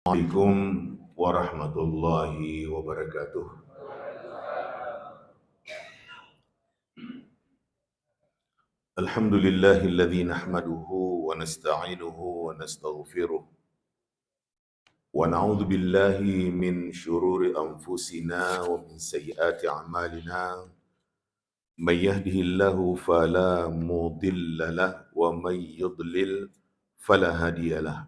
Assalamualaikum warahmatullahi wabarakatuh. Alhamdulillahilladzi nahmaduhu wa nasta'inuhu wa nastaghfiruh wa na'udzu billahi min syururi anfusina wa min sayyiati a'malina. May yahdihillahu fala mudilla lahu wa may yudlil fala hadiya lahu.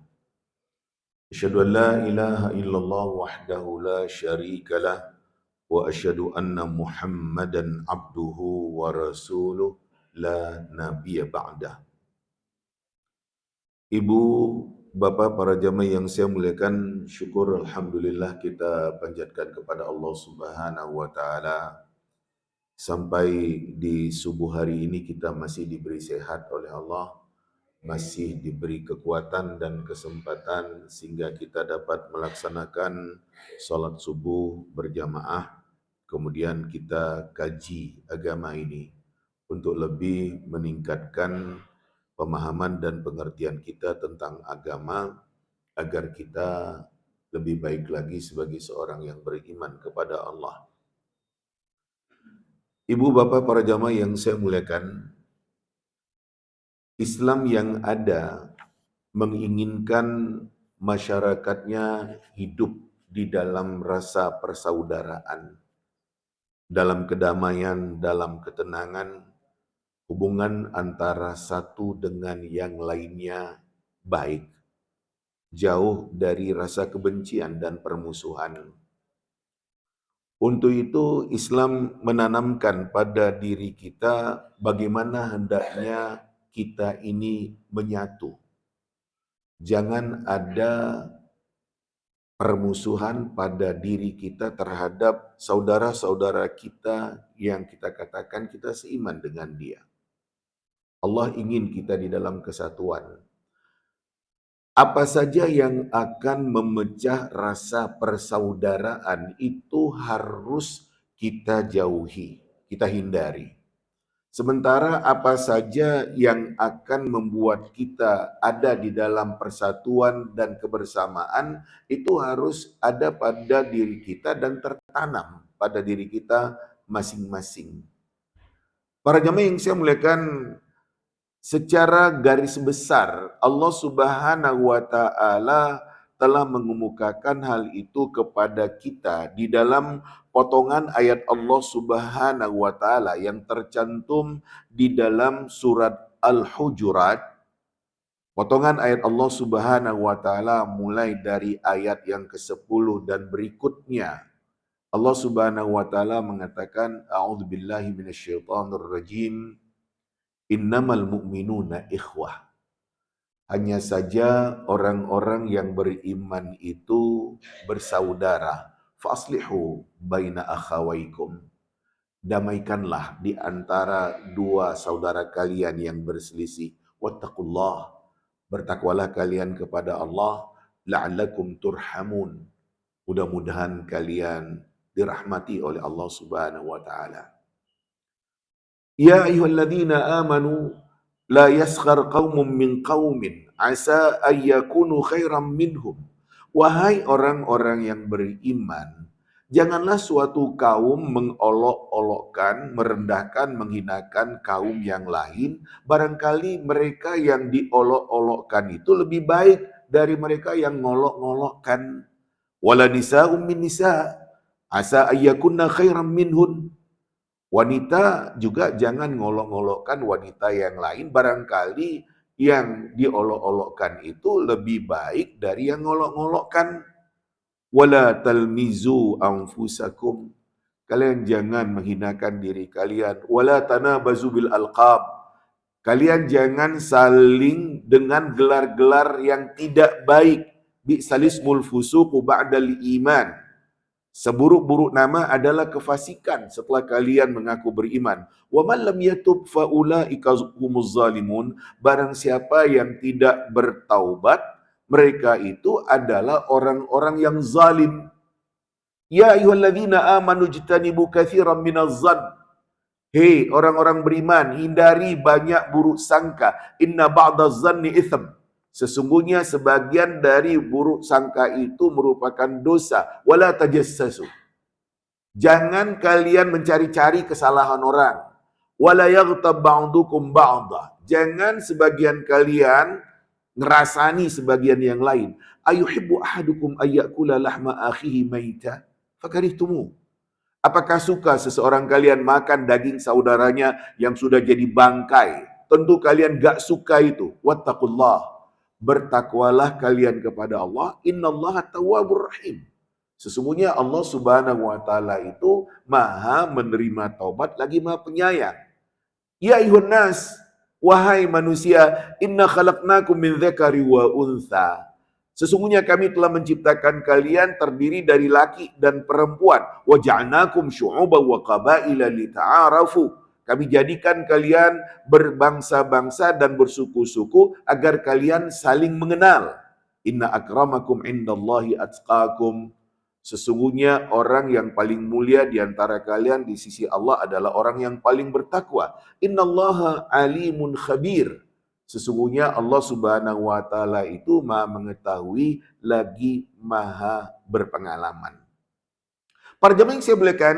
Asyhadu an la ilaha illallah wahdahu la syarika lah wa asyhadu anna Muhammadan abduhu wa rasuluh la nabiyya ba'dah. Ibu, Bapak, para jamaah yang saya muliakan, syukur alhamdulillah kita panjatkan kepada Allah Subhanahu wa taala sampai di subuh hari ini kita masih diberi sehat oleh Allah, masih diberi kekuatan dan kesempatan sehingga kita dapat melaksanakan salat subuh berjamaah. Kemudian kita kaji agama ini untuk lebih meningkatkan pemahaman dan pengertian kita tentang agama agar kita lebih baik lagi sebagai seorang yang beriman kepada Allah. Ibu, Bapak, para jamaah yang saya muliakan, Islam yang ada menginginkan masyarakatnya hidup di dalam rasa persaudaraan, dalam kedamaian, dalam ketenangan, hubungan antara satu dengan yang lainnya baik, jauh dari rasa kebencian dan permusuhan. Untuk itu Islam menanamkan pada diri kita bagaimana hendaknya kita ini menyatu. Jangan ada permusuhan pada diri kita terhadap saudara-saudara kita yang kita katakan kita seiman dengan dia. Allah ingin kita di dalam kesatuan. Apa saja yang akan memecah rasa persaudaraan itu harus kita jauhi, kita hindari. Sementara apa saja yang akan membuat kita ada di dalam persatuan dan kebersamaan itu harus ada pada diri kita dan tertanam pada diri kita masing-masing. Para jamaah yang saya muliakan, secara garis besar Allah Subhanahu wa taala telah mengemukakan hal itu kepada kita di dalam potongan ayat Allah Subhanahu wa taala yang tercantum di dalam surat Al-Hujurat. Potongan ayat Allah Subhanahu wa taala mulai dari ayat yang ke-10 dan berikutnya. Allah Subhanahu wa taala mengatakan, a'udzubillahi minasyaitonirrajim. Innamal mu'minuna ikhwah. Hanya saja orang-orang yang beriman itu bersaudara. Faslihu baina akhawaikum. Damaikanlah di antara dua saudara kalian yang berselisih. Wattaqullah. Bertakwalah kalian kepada Allah. La'allakum turhamun. Mudah-mudahan kalian dirahmati oleh Allah Subhanahu wa ta'ala. Ya ayyuhalladzina amanu la yaskhar qaumun min qaumin asa ayyakunu khairam minhum. Wahai orang-orang yang beriman, janganlah suatu kaum mengolok-olokkan, merendahkan, menghinakan kaum yang lain, barangkali mereka yang diolok-olokkan itu lebih baik dari mereka yang ngolok-ngolokkan. Wala nisa'um min nisa' asa ayyakunna khairam minhun. Wanita juga jangan ngolok-ngolokkan wanita yang lain, barangkali yang diolok-olokkan itu lebih baik dari yang ngolok-ngolokkan. Wala talmizu anfusakum. Kalian jangan menghinakan diri kalian. Wala tanabazu bil alqab. Kalian jangan saling dengan gelar-gelar yang tidak baik. Bi'salismul fusuqu ba'dal iman. Seburuk-buruk nama adalah kefasikan setelah kalian mengaku beriman. Wa man lam yatub fa ulaika humuz zalimun. Barang siapa yang tidak bertaubat, mereka itu adalah orang-orang yang zalim. Ya ayyuhalladzina amanu jtanibu katsiran minaz zann. Hei orang-orang beriman, hindari banyak buruk sangka. Inna ba'daz zanni itsm. Sesungguhnya sebagian dari buruk sangka itu merupakan dosa. Wala tajassasu. Jangan kalian mencari-cari kesalahan orang. Wala yaghtab ba'dukum ba'dha. Jangan sebagian kalian ngerasani sebagian yang lain. Ayuhibbu ahadukum ayyakula lahma akhihi maita fakarihtumu. Apakah suka seseorang kalian makan daging saudaranya yang sudah jadi bangkai? Tentu kalian gak suka itu. Wattaqullah. Bertakwalah kalian kepada Allah. Innallaha tawwabur rahim. Sesungguhnya Allah Subhanahu wa taala itu Maha menerima taubat lagi Maha penyayang. Ya ayuhan nas, wahai manusia, inna khalaqnakum min dzakari wa untha. Sesungguhnya kami telah menciptakan kalian terdiri dari laki dan perempuan. Wa ja'alnakum syu'uban wa qabaila lita'arafu. Kami jadikan kalian berbangsa-bangsa dan bersuku-suku agar kalian saling mengenal. Inna akramakum indallahi atqakum. Sesungguhnya orang yang paling mulia di antara kalian di sisi Allah adalah orang yang paling bertakwa. Innallaha alimun khabir. Sesungguhnya Allah Subhanahu wa taala itu Maha mengetahui lagi Maha berpengalaman. Para jemaah yang saya muliakan,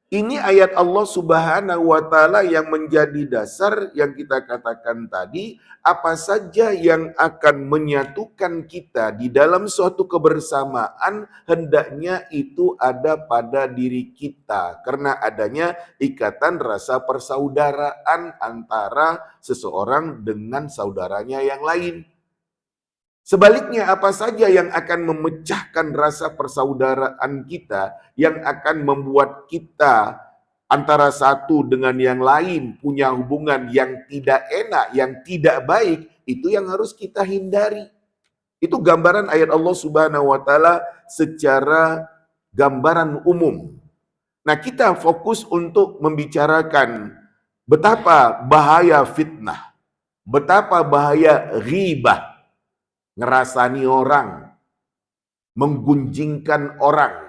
ini ayat Allah Subhanahu wa taala yang menjadi dasar yang kita katakan tadi, apa saja yang akan menyatukan kita di dalam suatu kebersamaan hendaknya itu ada pada diri kita karena adanya ikatan rasa persaudaraan antara seseorang dengan saudaranya yang lain. Sebaliknya apa saja yang akan memecahkan rasa persaudaraan kita, yang akan membuat kita antara satu dengan yang lain punya hubungan yang tidak enak, yang tidak baik, itu yang harus kita hindari. Itu gambaran ayat Allah Subhanahu wa taala secara gambaran umum. Nah, kita fokus untuk membicarakan betapa bahaya fitnah, betapa bahaya ghibah, ngerasani orang, menggunjingkan orang.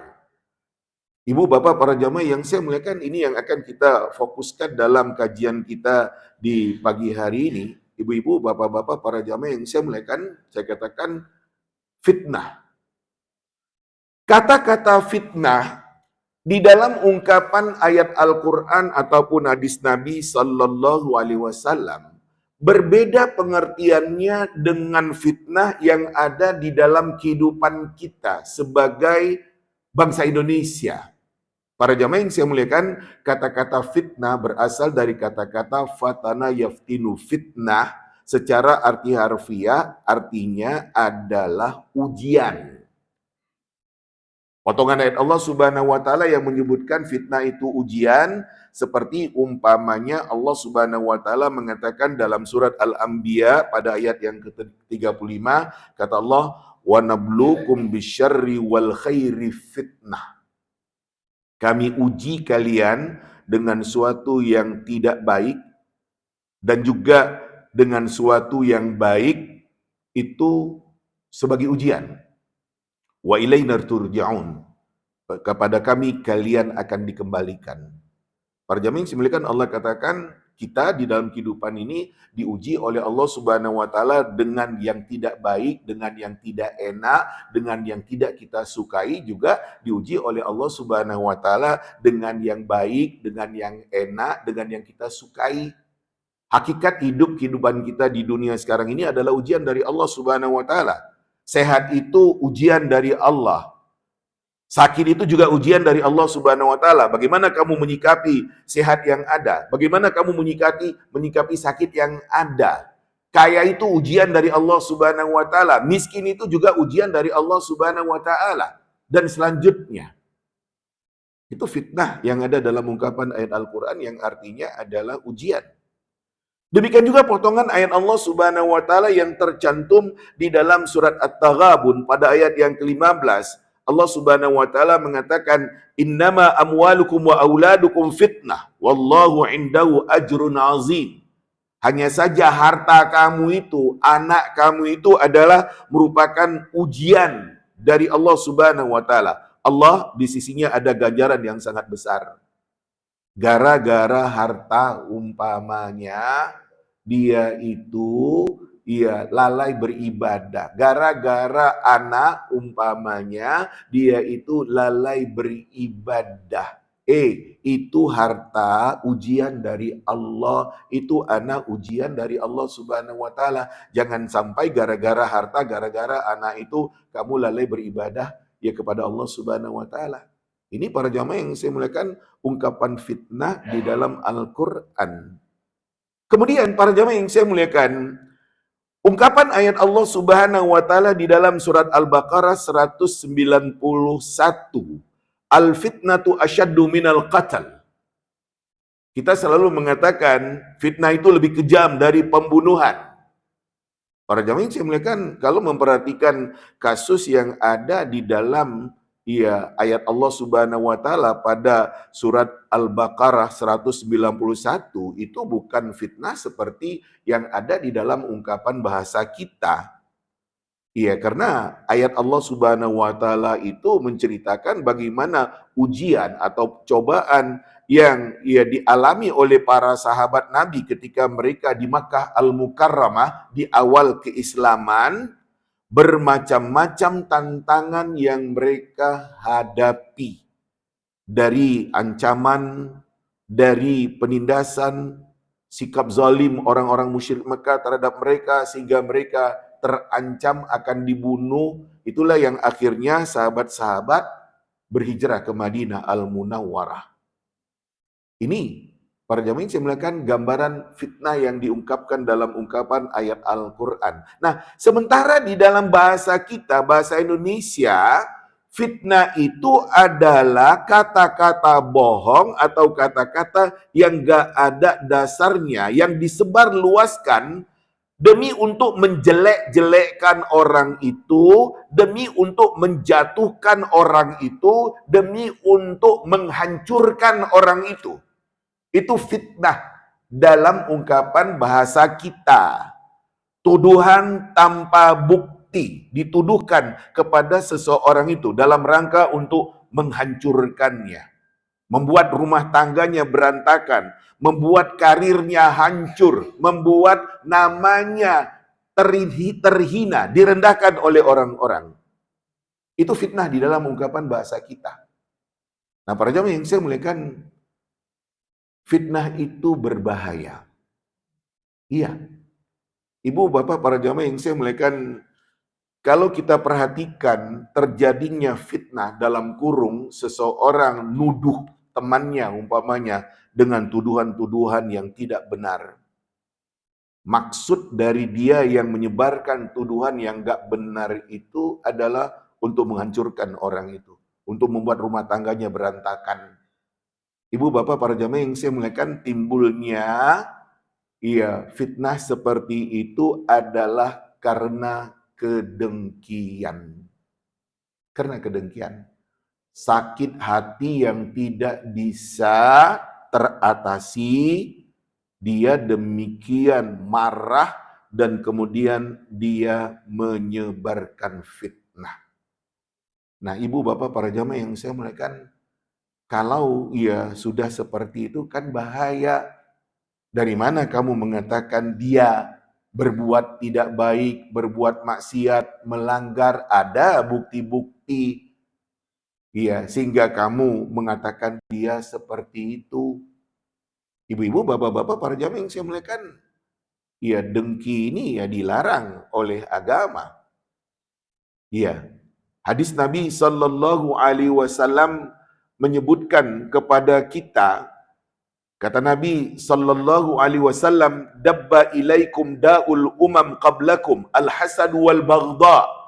Ibu, bapak, para jamaah yang saya muliakan, ini yang akan kita fokuskan dalam kajian kita di pagi hari ini. Ibu-ibu, bapak-bapak, para jamaah yang saya muliakan, saya katakan fitnah. Kata-kata fitnah di dalam ungkapan ayat Al-Quran ataupun hadis Nabi Sallallahu Alaihi Wasallam berbeda pengertiannya dengan fitnah yang ada di dalam kehidupan kita sebagai bangsa Indonesia. Para jamaah yang saya muliakan, kata-kata fitnah berasal dari kata-kata fatana yaftinu fitnah, secara arti harfiah artinya adalah ujian. Potongan ayat Allah Subhanahu wa taala yang menyebutkan fitnah itu ujian, seperti umpamanya Allah Subhanahu wa taala mengatakan dalam surat Al-Anbiya pada ayat yang ke-35, kata Allah, "Wa nabluukum bisyarri wal khairi fitnah." Kami uji kalian dengan suatu yang tidak baik dan juga dengan suatu yang baik itu sebagai ujian. Wa ilaina turja'un. Kepada kami kalian akan dikembalikan. Para jamaah yang dimuliakan, Allah katakan kita di dalam kehidupan ini diuji oleh Allah Subhanahu wa taala dengan yang tidak baik, dengan yang tidak enak, dengan yang tidak kita sukai, juga diuji oleh Allah Subhanahu wa taala dengan yang baik, dengan yang enak, dengan yang kita sukai. Hakikat kehidupan kita di dunia sekarang ini adalah ujian dari Allah Subhanahu wa taala. Sehat itu ujian dari Allah. Sakit itu juga ujian dari Allah Subhanahu wa taala. Bagaimana kamu menyikapi sehat yang ada? Bagaimana kamu menyikapi sakit yang ada? Kaya itu ujian dari Allah Subhanahu wa taala. Miskin itu juga ujian dari Allah Subhanahu wa taala. Dan selanjutnya, itu fitnah yang ada dalam ungkapan ayat Al-Quran yang artinya adalah ujian. Demikian juga potongan ayat Allah Subhanahu wa taala yang tercantum di dalam surat At-Taghabun pada ayat yang ke-15. Allah Subhanahu wa taala mengatakan, "Innama amwalukum wa auladukum fitnah, wallahu indahu ajrun azim." Hanya saja harta kamu itu, anak kamu itu adalah merupakan ujian dari Allah Subhanahu wa taala. Allah di sisinya ada ganjaran yang sangat besar. Gara-gara harta umpamanya dia itu Iya, lalai beribadah. Gara-gara anak umpamanya dia itu lalai beribadah. Itu harta ujian dari Allah, itu anak ujian dari Allah Subhanahu wa taala. Jangan sampai gara-gara harta, gara-gara anak itu kamu lalai beribadah ya kepada Allah Subhanahu wa taala. Ini para jamaah yang saya muliakan, ungkapan fitnah di dalam Al-Qur'an. Kemudian para jamaah yang saya muliakan, ungkapan ayat Allah Subhanahu wa taala di dalam surat Al-Baqarah 191. Al-fitnatu asyaddu minal qatl. Kita selalu mengatakan fitnah itu lebih kejam dari pembunuhan. Para jamaah yang saya muliakan, kalau memperhatikan kasus yang ada di dalam ayat Allah Subhanahu wa taala pada surat Al-Baqarah 191 itu bukan fitnah seperti yang ada di dalam ungkapan bahasa kita. Karena ayat Allah Subhanahu wa taala itu menceritakan bagaimana ujian atau cobaan yang dialami oleh para sahabat Nabi ketika mereka di Makkah Al-Mukarramah di awal keislaman, bermacam-macam tantangan yang mereka hadapi. Dari ancaman, dari penindasan, sikap zalim orang-orang musyrik Mekah terhadap mereka sehingga mereka terancam akan dibunuh. Itulah yang akhirnya sahabat-sahabat berhijrah ke Madinah Al-Munawwarah. Ini para jamaah saya melihatkan gambaran fitnah yang diungkapkan dalam ungkapan ayat Al-Quran. Nah, sementara di dalam bahasa kita, bahasa Indonesia, fitnah itu adalah kata-kata bohong atau kata-kata yang gak ada dasarnya, yang disebarluaskan demi untuk menjelek-jelekkan orang itu, demi untuk menjatuhkan orang itu, demi untuk menghancurkan orang itu. Itu fitnah dalam ungkapan bahasa kita. Tuduhan tanpa bukti dituduhkan kepada seseorang itu dalam rangka untuk menghancurkannya, membuat rumah tangganya berantakan, membuat karirnya hancur, membuat namanya terhina, direndahkan oleh orang-orang. Itu fitnah di dalam ungkapan bahasa kita. Nah, para jamaah yang saya muliakan, fitnah itu berbahaya. Iya. Ibu, bapak, para jamaah yang saya muliakan, kalau kita perhatikan terjadinya fitnah dalam kurung seseorang nuduh temannya umpamanya dengan tuduhan-tuduhan yang tidak benar. Maksud dari dia yang menyebarkan tuduhan yang gak benar itu adalah untuk menghancurkan orang itu, untuk membuat rumah tangganya berantakan. Ibu, bapak, para jamaah yang saya muliakan, timbulnya fitnah seperti itu adalah karena kedengkian. Karena kedengkian. Sakit hati yang tidak bisa teratasi, dia demikian marah dan kemudian dia menyebarkan fitnah. Nah, ibu, bapak, para jamaah yang saya muliakan, kalau sudah seperti itu kan bahaya. Dari mana kamu mengatakan dia berbuat tidak baik, berbuat maksiat, melanggar? Ada bukti-bukti. Sehingga kamu mengatakan dia seperti itu. Ibu-ibu, bapak-bapak, para jamaah yang saya muliakan, dengki ini dilarang oleh agama. Hadis Nabi Sallallahu Alaihi Wasallam menyebutkan kepada kita, kata Nabi Sallallahu Alaihi Wasallam, dabba ilaikum da'ul umam qablakum al-hasad wal baghdha.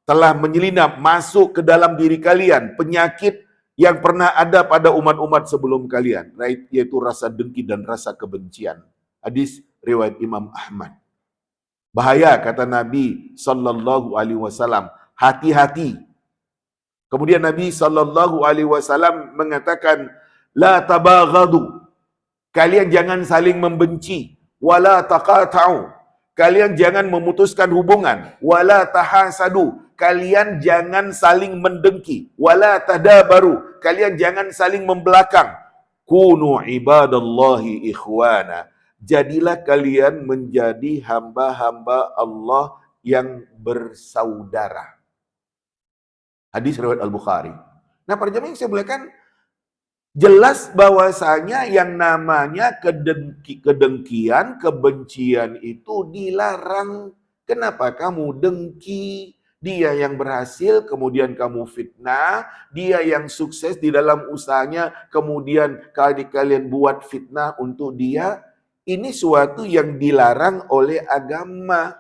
Telah menyelinap masuk ke dalam diri kalian penyakit yang pernah ada pada umat-umat sebelum kalian, yaitu rasa dengki dan rasa kebencian. Hadis riwayat Imam Ahmad. Bahaya, kata Nabi Sallallahu Alaihi Wasallam, hati-hati. Kemudian Nabi Sallallahu Alaihi Wasallam mengatakan, la tabaghadu, kalian jangan saling membenci, wala taqata'u, kalian jangan memutuskan hubungan, wala tahasadu, kalian jangan saling mendengki, wala tadabaru, kalian jangan saling membelakang. Kunu ibadallahi ikhwana, jadilah kalian menjadi hamba-hamba Allah yang bersaudara. Hadis riwayat Al-Bukhari. Nah, para jemaah yang saya muliakan, jelas bahwasanya yang namanya kedengkian, kebencian itu dilarang. Kenapa kamu dengki? Dia yang berhasil, kemudian kamu fitnah. Dia yang sukses di dalam usahanya, kemudian kalian buat fitnah untuk dia. Ini suatu yang dilarang oleh agama.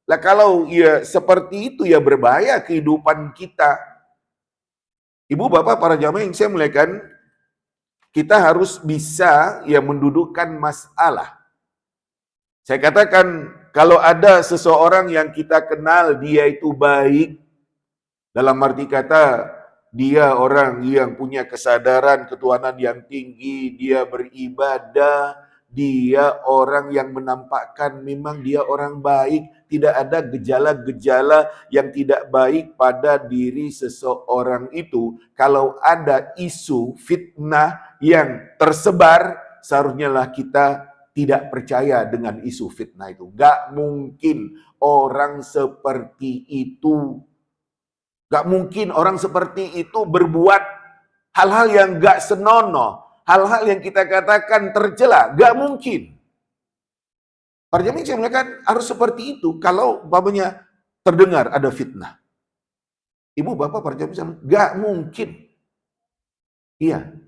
Lah kalau ya seperti itu ya berbahaya kehidupan kita. Ibu bapak para jamaah yang saya muliakan, kita harus bisa ya mendudukkan masalah. Saya katakan, kalau ada seseorang yang kita kenal dia itu baik, dalam arti kata dia orang yang punya kesadaran ketuhanan yang tinggi, dia beribadah, dia orang yang menampakkan memang dia orang baik, tidak ada gejala-gejala yang tidak baik pada diri seseorang itu. Kalau ada isu fitnah yang tersebar, seharusnya lah kita tidak percaya dengan isu fitnah itu. Gak mungkin orang seperti itu. Gak mungkin orang seperti itu berbuat hal-hal yang gak senonoh. Hal-hal yang kita katakan tercela. Gak mungkin. Para jemaah saya muliakan harus seperti itu. Kalau babanya terdengar ada fitnah. Ibu bapak para jemaah gak mungkin. Iya.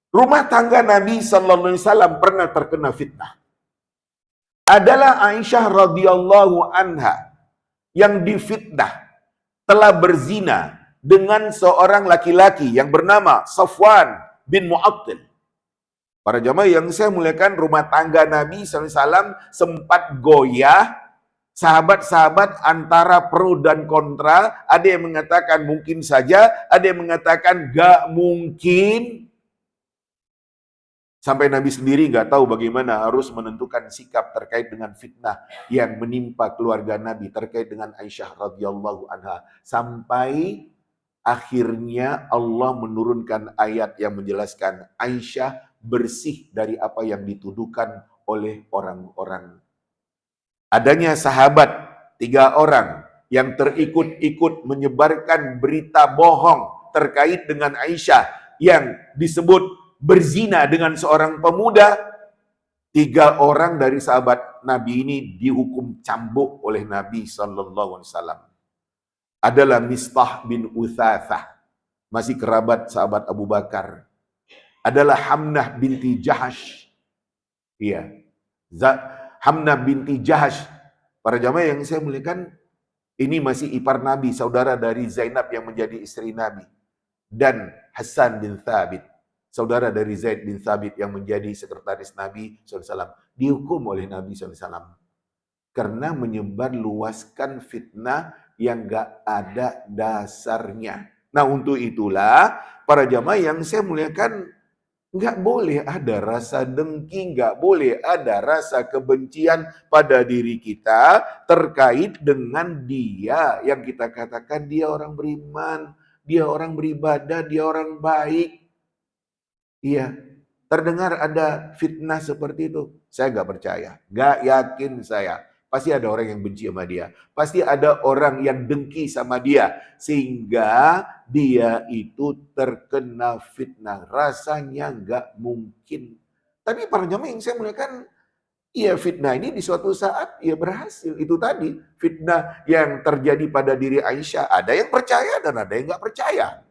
Rumah tangga Nabi Sallallahu Alaihi Wasallam pernah terkena fitnah. Adalah Aisyah radhiyallahu anha yang difitnah telah berzina dengan seorang laki-laki yang bernama Safwan bin Mu'attil. Para jamaah yang saya muliakan, rumah tangga Nabi SAW sempat goyah. Sahabat-sahabat antara pro dan kontra. Ada yang mengatakan mungkin saja, ada yang mengatakan gak mungkin. Sampai Nabi sendiri nggak tahu bagaimana harus menentukan sikap terkait dengan fitnah yang menimpa keluarga Nabi terkait dengan Aisyah radhiyallahu anha. Sampai akhirnya Allah menurunkan ayat yang menjelaskan Aisyah bersih dari apa yang dituduhkan oleh orang-orang. Adanya sahabat 3 orang yang terikut-ikut menyebarkan berita bohong terkait dengan Aisyah yang disebut berzina dengan seorang pemuda. 3 orang dari sahabat Nabi ini dihukum cambuk oleh Nabi Sallallahu Alaihi Wasallam. Adalah Mistah bin Uthathah, masih kerabat sahabat Abu Bakar. Adalah Hamnah binti Jahash. Iya, Hamnah binti Jahash. Para jamaah yang saya muliakan, ini masih ipar Nabi, saudara dari Zainab yang menjadi istri Nabi. Dan Hasan bin Thabit, saudara dari Zaid bin Thabit yang menjadi sekretaris Nabi SAW, dihukum oleh Nabi SAW karena menyebar luaskan fitnah yang gak ada dasarnya. Nah, untuk itulah para jamaah yang saya muliakan, gak boleh ada rasa dengki, gak boleh ada rasa kebencian pada diri kita terkait dengan dia yang kita katakan dia orang beriman, dia orang beribadah, dia orang baik. Iya, terdengar ada fitnah seperti itu. Saya gak percaya, gak yakin saya. Pasti ada orang yang benci sama dia. Pasti ada orang yang dengki sama dia. Sehingga dia itu terkena fitnah. Rasanya gak mungkin. Tapi para jamaah yang saya muliakan, ya fitnah ini di suatu saat ya berhasil. Itu tadi, fitnah yang terjadi pada diri Aisyah. Ada yang percaya dan ada yang gak percaya.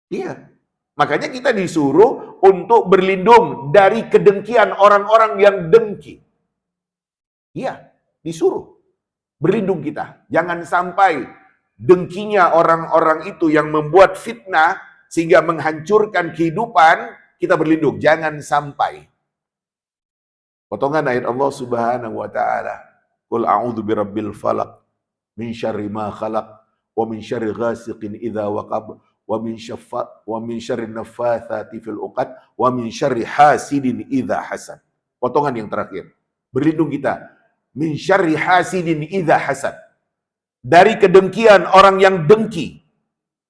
Iya. Makanya kita disuruh untuk berlindung dari kedengkian orang-orang yang dengki. Iya, disuruh berlindung kita. Jangan sampai dengkinya orang-orang itu yang membuat fitnah sehingga menghancurkan kehidupan, kita berlindung. Jangan sampai. Potongan ayat Allah Subhanahu wa taala. Qul a'udzu birabbil falaq min syarri ma khalaq wa min syarri ghasiqin idza waqab wa min syarri naffatsati fil 'uqad wa min syarri hasidin idza hasad. Potongan yang terakhir. Berlindung kita min syarri hasidin idza hasad. Dari kedengkian orang yang dengki.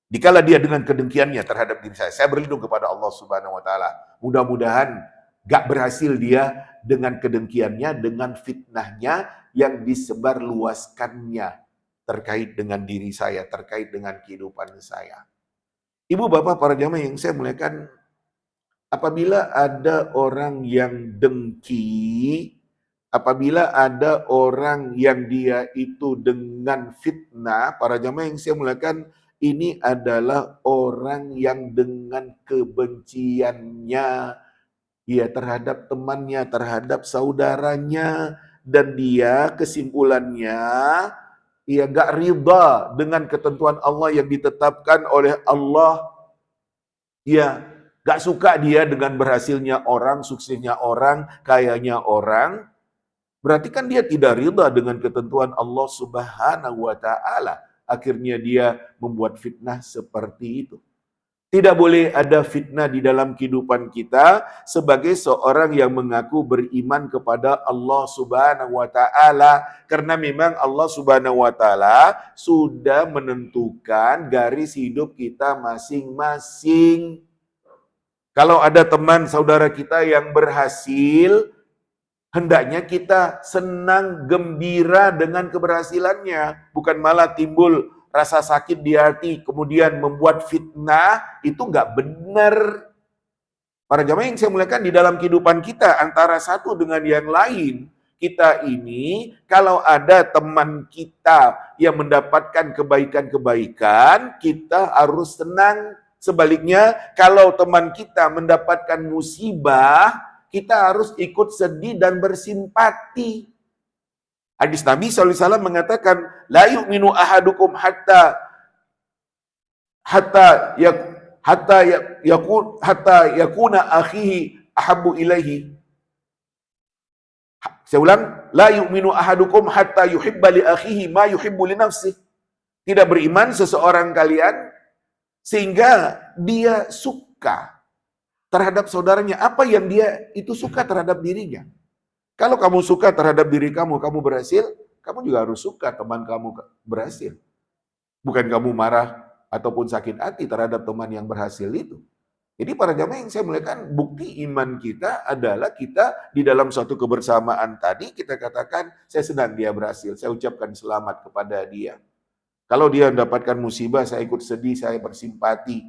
Dikala dia dengan kedengkiannya terhadap diri saya berlindung kepada Allah Subhanahu wa taala. Mudah-mudahan Gak berhasil dia dengan kedengkiannya, dengan fitnahnya yang disebarluaskannya terkait dengan diri saya, terkait dengan kehidupan saya. Ibu bapak para jamaah yang saya muliakan, apabila ada orang yang dengki, apabila ada orang yang dia itu dengan fitnah, para jamaah yang saya muliakan, ini adalah orang yang dengan kebenciannya ya terhadap temannya, terhadap saudaranya, dan dia kesimpulannya ia gak riba dengan ketentuan Allah yang ditetapkan oleh Allah. Ya, gak suka dia dengan berhasilnya orang, suksesnya orang, kayanya orang. Berarti kan dia tidak ridha dengan ketentuan Allah Subhanahu wa taala. Akhirnya dia membuat fitnah seperti itu. Tidak boleh ada fitnah di dalam kehidupan kita sebagai seorang yang mengaku beriman kepada Allah Subhanahu wa taala, karena memang Allah Subhanahu wa taala sudah menentukan garis hidup kita masing-masing. Kalau ada teman saudara kita yang berhasil, hendaknya kita senang gembira dengan keberhasilannya, bukan malah timbul rasa sakit di hati, kemudian membuat fitnah. Itu nggak benar. Para jamaah yang saya muliakan, di dalam kehidupan kita antara satu dengan yang lain, kita ini kalau ada teman kita yang mendapatkan kebaikan-kebaikan, kita harus senang. Sebaliknya, kalau teman kita mendapatkan musibah, kita harus ikut sedih dan bersimpati. Hadis Nabi SAW mengatakan, la yu'minu ahadukum hatta yakuna akhihi ahabbu ilaihi. Saya ulang, la yu'minu ahadukum hatta yuhibba li akhihi ma yuhibbu li nafsihi. Tidak beriman seseorang kalian sehingga dia suka terhadap saudaranya apa yang dia itu suka terhadap dirinya. Kalau kamu suka terhadap diri kamu, kamu berhasil, kamu juga harus suka teman kamu berhasil. Bukan kamu marah ataupun sakit hati terhadap teman yang berhasil itu. Jadi para jamaah yang saya muliakan, bukti iman kita adalah kita di dalam suatu kebersamaan tadi, kita katakan, saya senang dia berhasil, saya ucapkan selamat kepada dia. Kalau dia mendapatkan musibah, saya ikut sedih, saya bersimpati.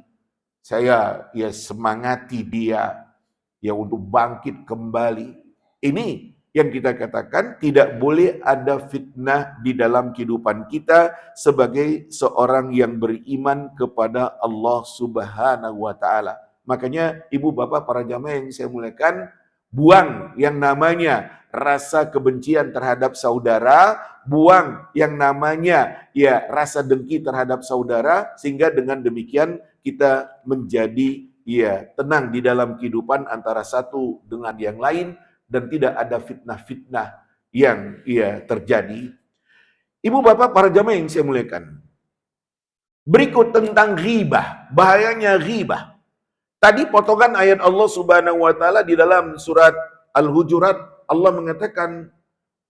Saya ya semangati dia ya untuk bangkit kembali. Ini yang kita katakan tidak boleh ada fitnah di dalam kehidupan kita sebagai seorang yang beriman kepada Allah Subhanahu wa taala. Makanya ibu bapak para jamaah yang saya muliakan, buang yang namanya rasa kebencian terhadap saudara, buang yang namanya ya rasa dengki terhadap saudara, sehingga dengan demikian kita menjadi ya tenang di dalam kehidupan antara satu dengan yang lain dan tidak ada fitnah-fitnah yang ya terjadi. Ibu bapak para jamaah yang saya muliakan, berikut tentang ghibah, bahayanya ghibah. Tadi potongan ayat Allah Subhanahu wa taala di dalam surat Al-Hujurat, Allah mengatakan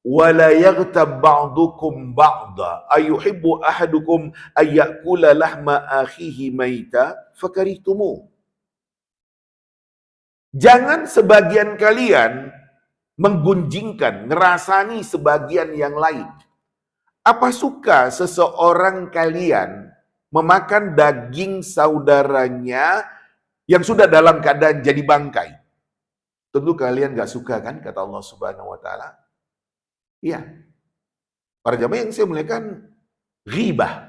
wala yaghtab ba'dukum ba'da ayuhibbu ahadukum ayyakula lahma akhihi maita fakarihtumu. Jangan sebagian kalian menggunjingkan, ngerasani sebagian yang lain. Apa suka seseorang kalian memakan daging saudaranya yang sudah dalam keadaan jadi bangkai? Tentu kalian gak suka kan, kata Allah Subhanahu wa taala. Iya. Para jamaah yang saya muliakan, ghibah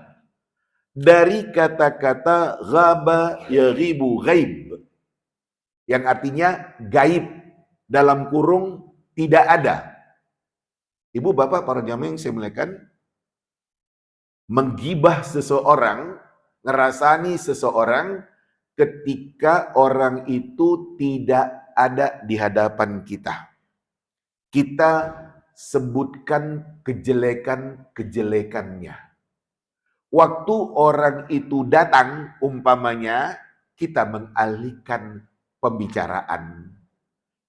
dari kata-kata ghaba yaghibu ghaib, yang artinya gaib, dalam kurung tidak ada. Ibu bapak para jamaah yang saya muliakan, menggibah seseorang, ngerasani seseorang ketika orang itu tidak ada di hadapan kita. Kita sebutkan kejelekan-kejelekannya. Waktu orang itu datang, umpamanya kita mengalihkan pembicaraan.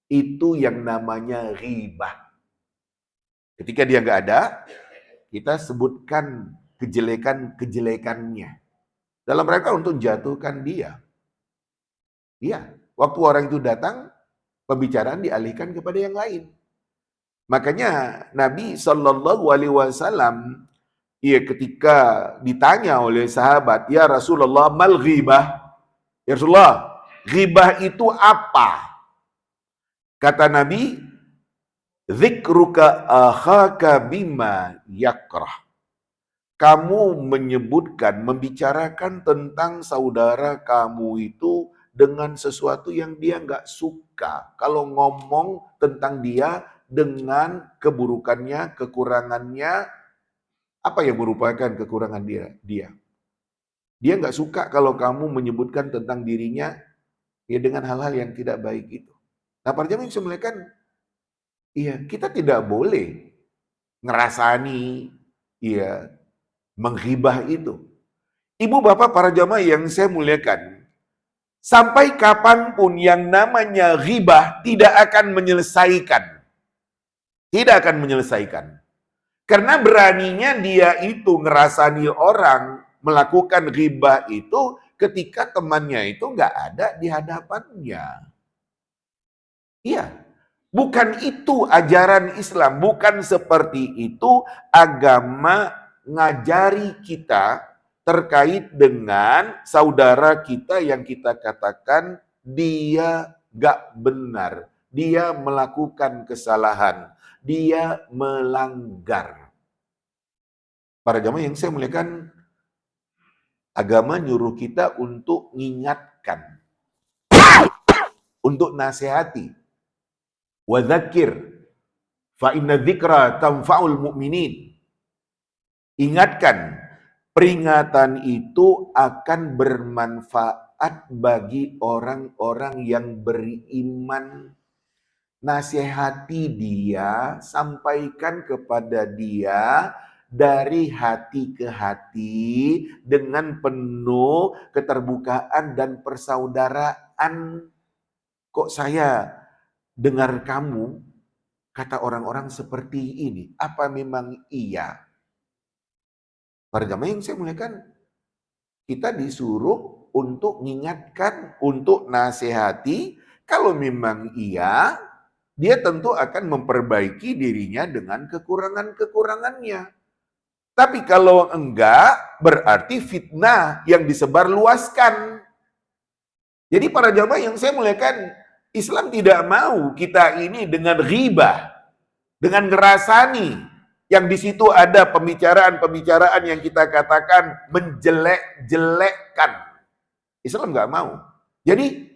Itu yang namanya ghibah. Ketika dia nggak ada, kita sebutkan kejelekan-kejelekannya dalam rangka untuk jatuhkan dia. Iya, waktu orang itu datang, Pembicaraan dialihkan kepada yang lain. Makanya Nabi Shallallahu Alaihi Wasallam, ya ketika ditanya oleh sahabat, ya Rasulullah, mal ghibah? Ya Rasulullah, ghibah itu apa? Kata Nabi, dzikruka akhaka bima yakrah. Kamu menyebutkan, membicarakan tentang saudara kamu itu dengan sesuatu yang dia nggak suka. Kalau ngomong tentang dia dengan keburukannya, kekurangannya, apa yang merupakan kekurangan dia? Dia nggak suka kalau kamu menyebutkan tentang dirinya ya dengan hal-hal yang tidak baik itu. Nah, para jamaah yang dimuliakan, iya, kita tidak boleh ngerasani, iya, menghibah itu. Ibu bapak para jamaah yang saya muliakan, sampai kapanpun yang namanya ghibah tidak akan menyelesaikan. Tidak akan menyelesaikan. Karena beraninya dia itu ngerasani orang melakukan ghibah itu ketika temannya itu nggak ada di hadapannya. Iya, bukan itu ajaran Islam, bukan seperti itu agama ngajari kita terkait dengan saudara kita yang kita katakan dia gak benar, dia melakukan kesalahan, dia melanggar. Para jamaah yang saya muliakan, agama nyuruh kita untuk mengingatkan, untuk nasihati. Wa dzakir fa inna dzikra tanfa'ul mu'minin. Ingatkan, peringatan itu akan bermanfaat bagi orang-orang yang beriman. Nasihati dia, sampaikan kepada dia dari hati ke hati dengan penuh keterbukaan dan persaudaraan. Kok saya dengar kamu kata orang-orang seperti ini? Apa memang iya? Para jamaah yang saya muliakan, kita disuruh untuk mengingatkan, untuk nasihati. Kalau memang iya, dia tentu akan memperbaiki dirinya dengan kekurangan-kekurangannya. Tapi kalau enggak, berarti fitnah yang disebarluaskan. Jadi para jamaah yang saya muliakan, Islam tidak mau kita ini dengan ghibah, dengan ngerasani, yang di situ ada pembicaraan-pembicaraan yang kita katakan menjelek-jelekkan. Islam nggak mau. Jadi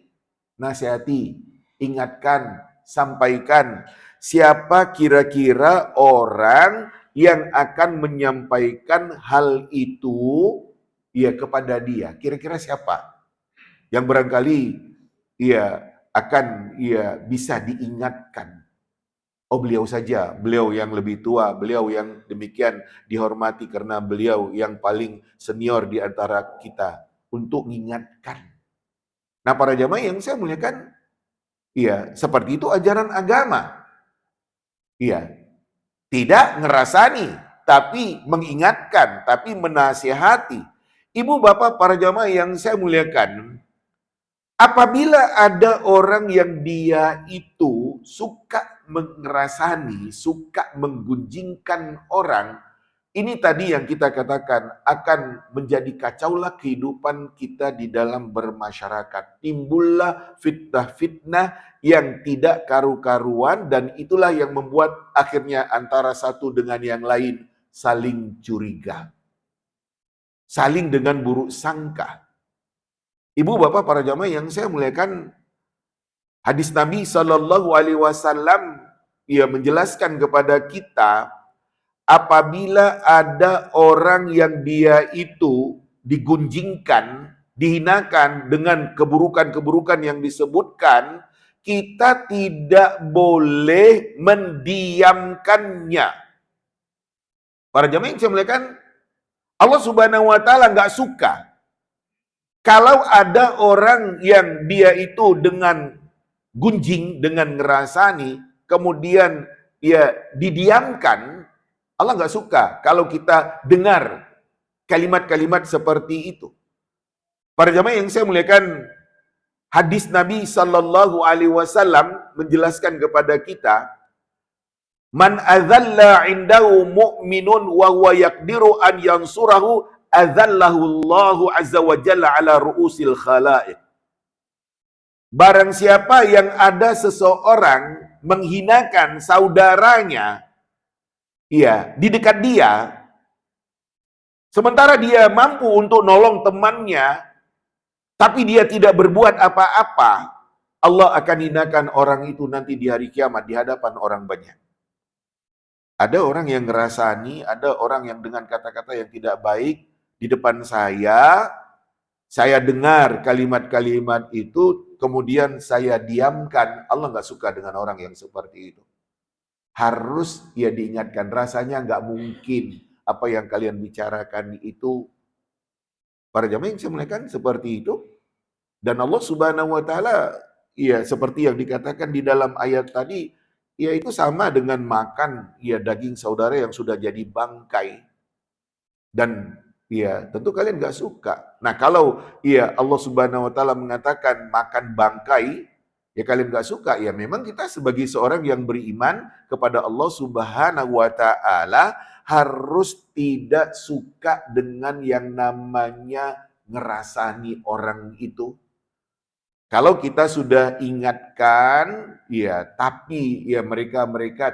nasihati, ingatkan, sampaikan siapa kira-kira orang yang akan menyampaikan hal itu ya kepada dia. Kira-kira siapa? Yang barangkali ia akan bisa diingatkan. Oh, beliau saja, beliau yang lebih tua, beliau yang demikian dihormati karena beliau yang paling senior di antara kita untuk mengingatkan. Nah, para jamaah yang saya muliakan, iya, seperti itu ajaran agama. Iya, tidak ngerasani, tapi mengingatkan, tapi menasihati. Ibu bapak para jamaah yang saya muliakan, apabila ada orang yang dia itu suka mengerasani, suka menggunjingkan orang, ini tadi yang kita katakan akan menjadi kacaulah kehidupan kita di dalam bermasyarakat. Timbullah fitnah-fitnah yang tidak karu-karuan dan itulah yang membuat akhirnya antara satu dengan yang lain saling curiga. Saling dengan buruk sangka. Ibu bapak para jamaah yang saya muliakan, hadis Nabi Shallallahu Alaihi Wasallam ia menjelaskan kepada kita apabila ada orang yang dia itu digunjingkan, dihinakan dengan keburukan-keburukan yang disebutkan, kita tidak boleh mendiamkannya. Para jamaah yang saya muliakan, Allah Subhanahu Wa Taala nggak suka kalau ada orang yang dia itu dengan gunjing, dengan ngerasani, kemudian ya didiamkan, Allah nggak suka kalau kita dengar kalimat-kalimat seperti itu. Para jamaah yang saya muliakan, Hadis Nabi Sallallahu Alaihi Wasallam menjelaskan kepada kita, man adzalla indahu mu'minun wa huwa yaqdiru an yansurahu adzallahu Allahu azza wa jalla ala ru'usil khalaiq. Barang siapa yang ada seseorang menghinakan saudaranya, ya, di dekat dia, sementara dia mampu untuk nolong temannya, tapi dia tidak berbuat apa-apa, Allah akan hinakan orang itu nanti di hari kiamat di hadapan orang banyak. Ada orang yang ngerasani, ada orang yang dengan kata-kata yang tidak baik di depan saya dengar kalimat-kalimat itu, kemudian saya diamkan. Allah nggak suka dengan orang yang seperti itu. Harus ya diingatkan, rasanya nggak mungkin apa yang kalian bicarakan itu. Para jamaah yang saya muliakan seperti itu. Dan Allah Subhanahu wa taala, ya seperti yang dikatakan di dalam ayat tadi, ya itu sama dengan makan ya daging saudara yang sudah jadi bangkai. Dan ya tentu kalian nggak suka. Nah kalau ya Allah Subhanahu wa taala mengatakan makan bangkai, ya kalian nggak suka, ya memang kita sebagai seorang yang beriman kepada Allah Subhanahu wa taala harus tidak suka dengan yang namanya ngerasani orang itu. Kalau kita sudah ingatkan, ya tapi ya mereka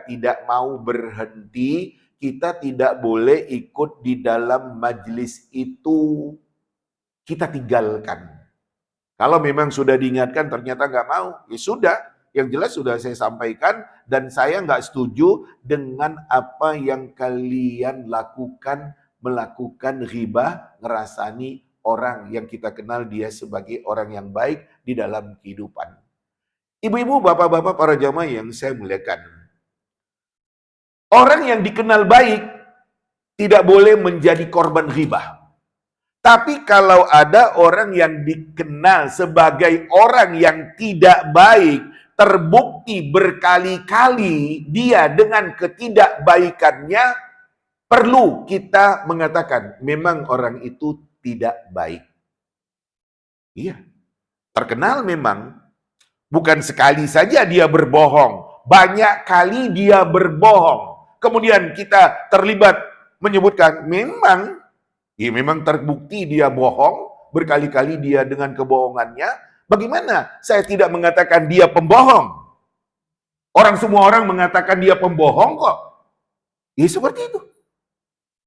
tidak mau berhenti, kita tidak boleh ikut di dalam majelis itu. Kita tinggalkan. Kalau memang sudah diingatkan ternyata nggak mau, ya sudah. Yang jelas sudah saya sampaikan dan saya nggak setuju dengan apa yang kalian lakukan, melakukan ghibah, ngerasani orang yang kita kenal dia sebagai orang yang baik di dalam kehidupan. Ibu-ibu, bapak-bapak, para jamaah yang saya muliakan. Orang yang dikenal baik tidak boleh menjadi korban ghibah. Tapi kalau ada orang yang dikenal sebagai orang yang tidak baik, terbukti berkali-kali dia dengan ketidakbaikannya, perlu kita mengatakan memang orang itu tidak baik. Iya, terkenal memang. Bukan sekali saja dia berbohong, banyak kali dia berbohong. Kemudian kita terlibat menyebutkan memang terbukti dia bohong, berkali-kali dia dengan kebohongannya. Bagaimana saya tidak mengatakan dia pembohong? Semua orang mengatakan dia pembohong kok. Ya seperti itu.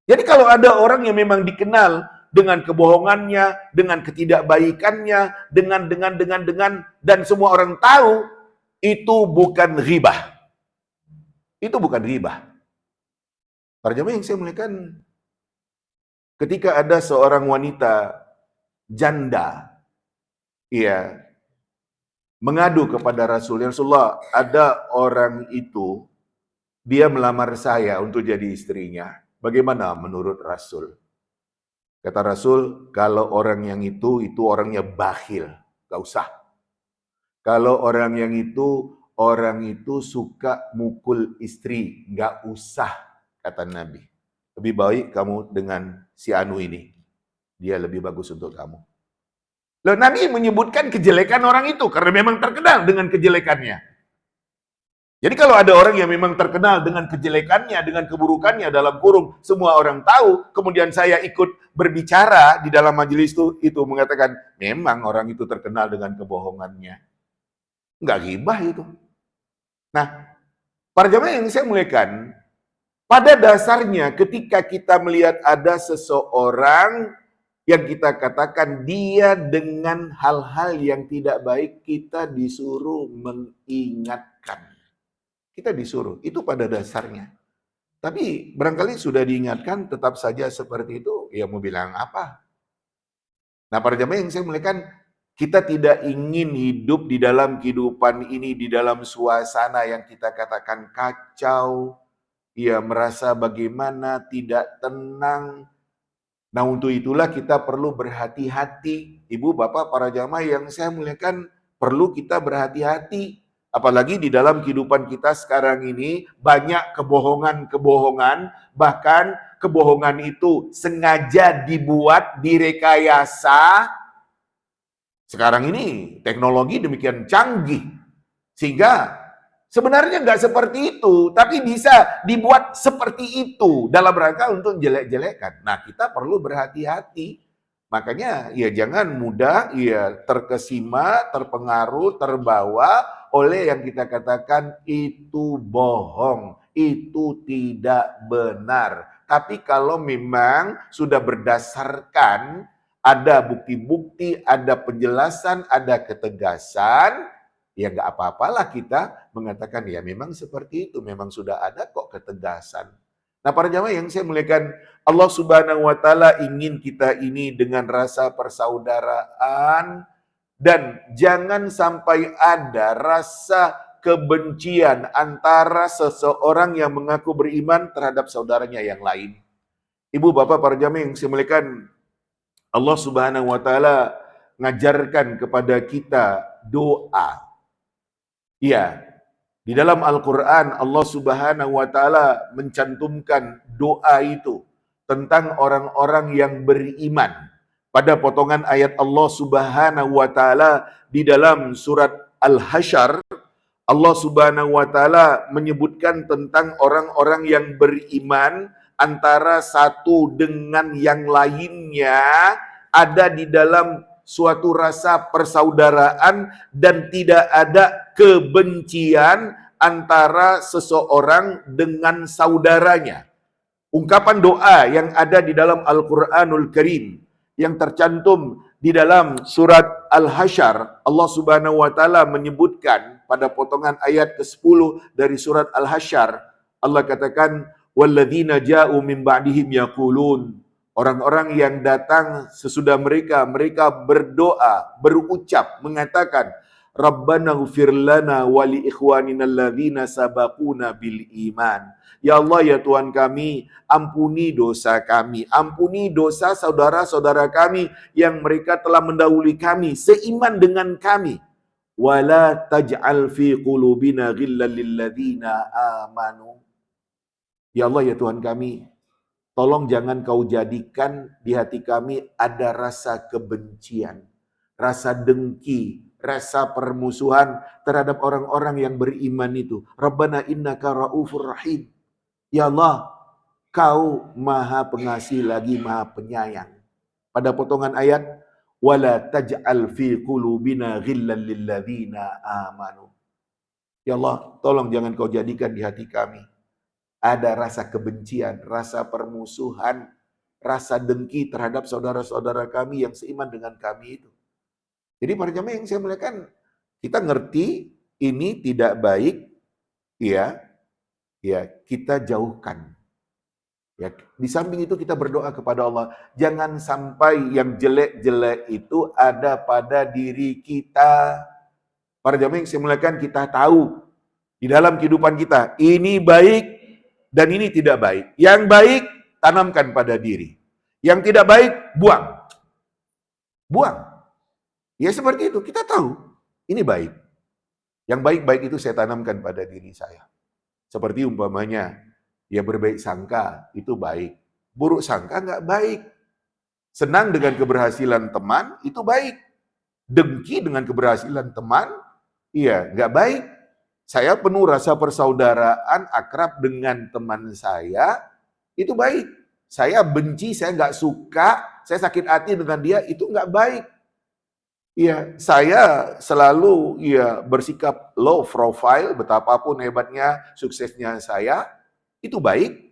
Jadi kalau ada orang yang memang dikenal dengan kebohongannya, dengan ketidakbaikannya, dengan dan semua orang tahu, itu bukan ghibah. Itu bukan ghibah. Para jamaah yang saya muliakan, ketika ada seorang wanita janda, ia mengadu kepada Rasulullah, ada orang itu, dia melamar saya untuk jadi istrinya. Bagaimana menurut Rasul? Kata Rasul, kalau orang yang itu orangnya bakhil, gak usah. Kalau orang itu suka mukul istri, gak usah, kata Nabi. Lebih baik kamu dengan si Anu ini. Dia lebih bagus untuk kamu. Loh, Nabi menyebutkan kejelekan orang itu karena memang terkenal dengan kejelekannya. Jadi kalau ada orang yang memang terkenal dengan kejelekannya, dengan keburukannya dalam kurung, semua orang tahu, kemudian saya ikut berbicara di dalam majelis itu mengatakan, memang orang itu terkenal dengan kebohongannya. Enggak ghibah itu. Nah, para jamaah yang saya muliakan, pada dasarnya ketika kita melihat ada seseorang yang kita katakan dia dengan hal-hal yang tidak baik, kita disuruh mengingatkan. Kita disuruh, itu pada dasarnya. Tapi barangkali sudah diingatkan, tetap saja seperti itu, ya mau bilang apa? Nah, para jamaah yang saya muliakan, kita tidak ingin hidup di dalam kehidupan ini, di dalam suasana yang kita katakan kacau, ya merasa bagaimana, tidak tenang. Nah, untuk itulah kita perlu berhati-hati. Ibu, bapak, para jamaah yang saya muliakan, perlu kita berhati-hati. Apalagi di dalam kehidupan kita sekarang ini, banyak kebohongan-kebohongan, bahkan kebohongan itu sengaja dibuat, direkayasa, Sekarang ini teknologi demikian canggih, sehingga sebenarnya nggak seperti itu, tapi bisa dibuat seperti itu dalam rangka untuk jelek-jelekan. Nah, kita perlu berhati-hati. Makanya ya jangan mudah ya terkesima, terpengaruh, terbawa oleh yang kita katakan itu bohong, itu tidak benar. Tapi kalau memang sudah berdasarkan ada bukti-bukti, ada penjelasan, ada ketegasan, ya nggak apa-apalah kita mengatakan ya memang seperti itu, memang sudah ada kok ketegasan. Nah, para jamaah yang saya muliakan, Allah Subhanahu wa taala ingin kita ini dengan rasa persaudaraan dan jangan sampai ada rasa kebencian antara seseorang yang mengaku beriman terhadap saudaranya yang lain. Ibu, bapak, para jamaah yang saya muliakan, Allah Subhanahu wa taala ngajarkan kepada kita doa. Iya, di dalam Al-Quran Allah Subhanahu wa taala mencantumkan doa itu tentang orang-orang yang beriman. Pada potongan ayat Allah Subhanahu wa taala di dalam surat Al-Hasyr, Allah Subhanahu wa taala menyebutkan tentang orang-orang yang beriman antara satu dengan yang lainnya ada di dalam suatu rasa persaudaraan dan tidak ada kebencian antara seseorang dengan saudaranya. Ungkapan doa yang ada di dalam Al-Quranul Karim yang tercantum di dalam surat Al-Hasyr, Allah Subhanahu wa taala menyebutkan pada potongan ayat ke-10 dari surat Al-Hasyr, Allah katakan walladzina ja'u min ba'dihim yaqulun, orang-orang yang datang sesudah mereka berdoa, berucap, mengatakan Rabbana ighfir lana wa li ikhwanina alladzina sabaquna bil iman. Ya Allah, ya Tuhan kami, ampuni dosa kami, ampuni dosa saudara-saudara kami yang mereka telah mendahului kami, seiman dengan kami. Wala taj'al fi qulubina ghillan lil ladzina amanu. Ya Allah, ya Tuhan kami, tolong jangan kau jadikan di hati kami ada rasa kebencian, rasa dengki, rasa permusuhan terhadap orang-orang yang beriman itu. Rabbana innaka ra'ufur rahim. Ya Allah, kau maha pengasih lagi maha penyayang. Pada potongan ayat, wala taj'al fi qulubina ghillan lil ladzina amanu. Ya Allah, tolong jangan kau jadikan di hati kami ada rasa kebencian, rasa permusuhan, rasa dengki terhadap saudara-saudara kami yang seiman dengan kami itu. Jadi para jemaah yang saya muliakan, kita ngerti ini tidak baik, ya kita jauhkan. Ya, di samping itu kita berdoa kepada Allah, jangan sampai yang jelek-jelek itu ada pada diri kita. Para jemaah yang saya muliakan, kita tahu di dalam kehidupan kita ini baik dan ini tidak baik. Yang baik tanamkan pada diri. Yang tidak baik buang. Buang. Ya seperti itu, kita tahu ini baik. Yang baik-baik itu saya tanamkan pada diri saya. Seperti umpamanya, ya berbaik sangka itu baik. Buruk sangka nggak baik. Senang dengan keberhasilan teman itu baik. Dengki dengan keberhasilan teman, iya nggak baik. Saya penuh rasa persaudaraan, akrab dengan teman saya, itu baik. Saya benci, saya nggak suka, saya sakit hati dengan dia, itu nggak baik. Ya, saya selalu bersikap low profile, betapapun hebatnya, suksesnya saya, itu baik.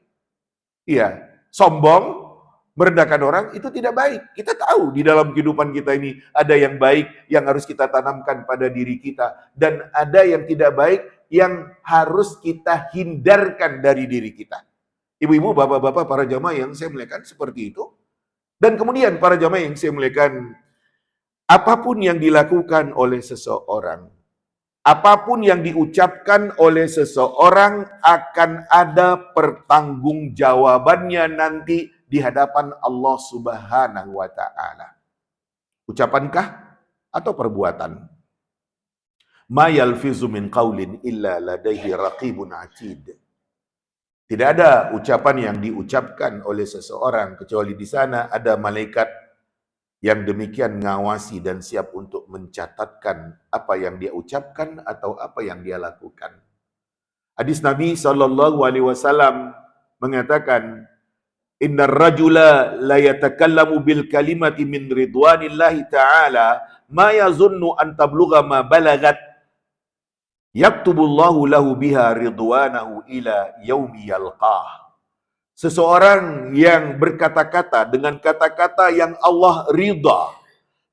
Iya, sombong, merendahkan orang, itu tidak baik. Kita tahu di dalam kehidupan kita ini ada yang baik yang harus kita tanamkan pada diri kita. Dan ada yang tidak baik yang harus kita hindarkan dari diri kita. Ibu-ibu, bapak-bapak, para jamaah yang saya muliakan seperti itu. Dan kemudian para jamaah yang saya muliakan, apapun yang dilakukan oleh seseorang, apapun yang diucapkan oleh seseorang akan ada pertanggungjawabannya nanti di hadapan Allah Subhanahu wa taala. Ucapankah atau perbuatan? Ma yalfizu min qaulin illa ladaihi raqibun atid. Tidak ada ucapan yang diucapkan oleh seseorang kecuali di sana ada malaikat yang demikian ngawasi dan siap untuk mencatatkan apa yang dia ucapkan atau apa yang dia lakukan. Hadis Nabi SAW mengatakan, Innar rajula la yatakallamu bil kalimati min ridwanillahi ta'ala ma yazunnu an tablugha ma balagat yaktubullahu lahu biha ridwanahu ila yaumi yalqah. Seseorang yang berkata-kata dengan kata-kata yang Allah ridha,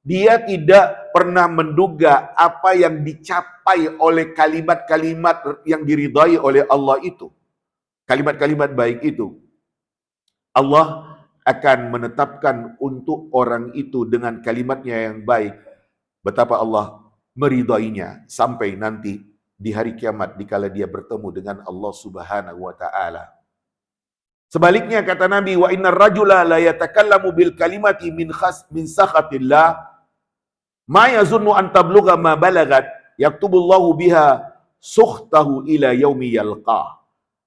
dia tidak pernah menduga apa yang dicapai oleh kalimat-kalimat yang diridhai oleh Allah itu. Kalimat-kalimat baik itu. Allah akan menetapkan untuk orang itu dengan kalimatnya yang baik. Betapa Allah meridainya sampai nanti di hari kiamat dikala dia bertemu dengan Allah Subhanahu wa taala. Sebaliknya kata Nabi, wa innar rajula la yatakallamu bil kalimati min sakhatillah ma yazunnu an tablugha ma balagat yaktubullahu biha sukhtahu ila yaumi yalqah.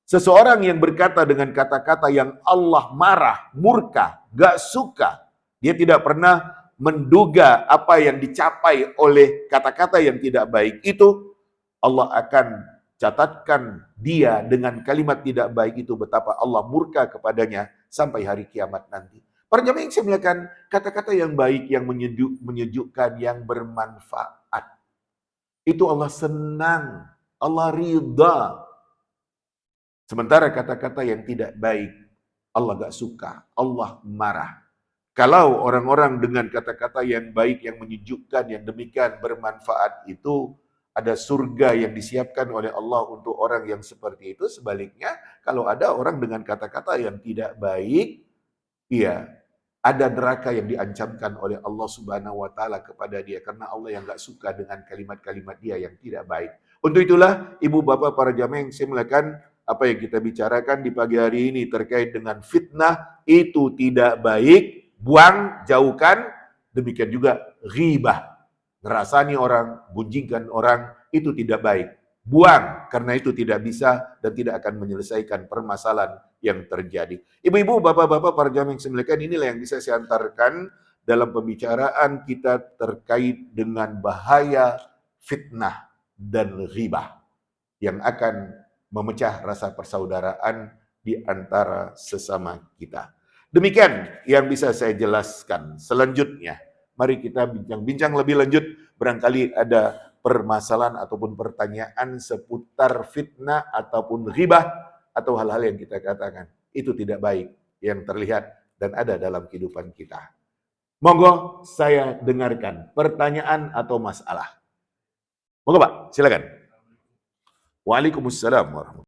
Seseorang yang berkata dengan kata-kata yang Allah marah, murka, gak suka, dia tidak pernah menduga apa yang dicapai oleh kata-kata yang tidak baik itu, Allah akan catatkan dia dengan kalimat tidak baik itu, betapa Allah murka kepadanya sampai hari kiamat nanti. Para jamaah yang saya muliakan, kata-kata yang baik, yang menyejukkan, yang bermanfaat, itu Allah senang, Allah ridha. Sementara kata-kata yang tidak baik, Allah gak suka, Allah marah. Kalau orang-orang dengan kata-kata yang baik, yang menyejukkan, yang demikian bermanfaat itu, ada surga yang disiapkan oleh Allah untuk orang yang seperti itu. Sebaliknya, kalau ada orang dengan kata-kata yang tidak baik, iya, ada neraka yang diancamkan oleh Allah Subhanahu wa taala kepada dia, karena Allah yang gak suka dengan kalimat-kalimat dia yang tidak baik. Untuk itulah, ibu bapak para jamaah yang saya muliakan, apa yang kita bicarakan di pagi hari ini terkait dengan fitnah itu tidak baik, buang, jauhkan. Demikian juga ghibah, ngerasani orang, gunjingkan orang, itu tidak baik. Buang, karena itu tidak bisa dan tidak akan menyelesaikan permasalahan yang terjadi. Ibu-ibu, bapak-bapak, para jamaah yang saya muliakan, inilah yang bisa saya antarkan dalam pembicaraan kita terkait dengan bahaya fitnah dan ghibah yang akan memecah rasa persaudaraan di antara sesama kita. Demikian yang bisa saya jelaskan. Selanjutnya, mari kita bincang-bincang lebih lanjut. Barangkali ada permasalahan ataupun pertanyaan seputar fitnah ataupun ghibah atau hal-hal yang kita katakan itu tidak baik yang terlihat dan ada dalam kehidupan kita. Monggo saya dengarkan pertanyaan atau masalah. Monggo Pak, silakan. Waalaikumsalam warahmatullahi wabarakatuh.